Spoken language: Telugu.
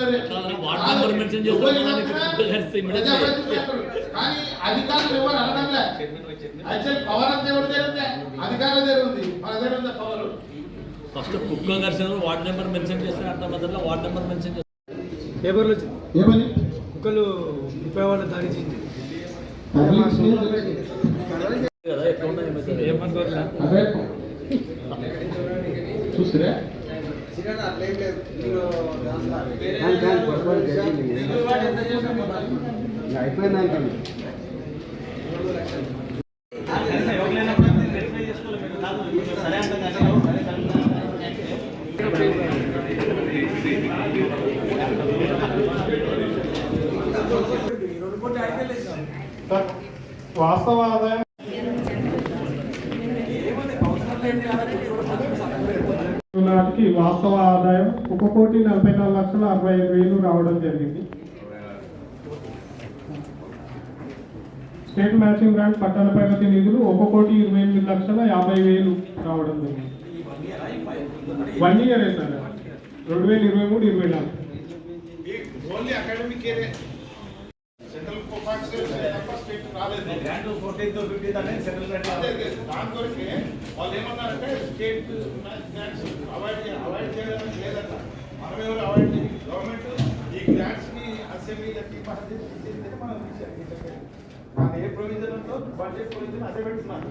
కానీ అధికారులు ఎవరు అనడంలే. యాక్చువల్ పవర్ అంతా ఎవరు జరుగుతుంది, అధికారులు జరుగుతుంది, మన దగ్గర పవర్. ఫస్ట్ కుక్క ఘర్షణ వార్డ్ నెంబర్ మెన్షన్ చేస్తారు, అంత మొదట్లో వార్డ్ నెంబర్ మెన్షన్ చేస్తారు. పేపర్లో వచ్చింది ఏమని కుక్కలు 30 వాళ్ళు దాడించింది కదా, ఎట్లా ఉన్నాయి చూసిరా అయిపోయింది. వాస్తవ ఆదాయం నాటికి వాస్తవ ఆదాయం 1,44,65,000 రావడం జరిగింది. స్టేట్ మ్యాచింగ్ గ్రాంట్ పట్టణ ప్రగతి నిధులు 1,28,50,000 రావడం జరిగింది. 1 year sir, 2023-24 only academic year central కోపాక్స్ స్టేట్ రాలేదు. గ్రాంట్ 14th 15th అనేది సెంట్రల్ గ్రాంట్ దాని కొరకే వాళ్ళు ఏమన్నారంటే స్టేట్ గ్రాంట్స్ అవాయిడ్ చేయడానికి లేదట. మనం ఎవరు అవాయిడ్ చేయాలి? గవర్నమెంట్ ఈ గ్రాంట్స్ ని అసెంబ్లీలకి మనం తీసేస్తే మనం తీసేయాలి. ఏ ప్రొవిజన్ ఉందో బడ్జెట్ ప్రొవిజన్ అదే పెడుతున్నారు.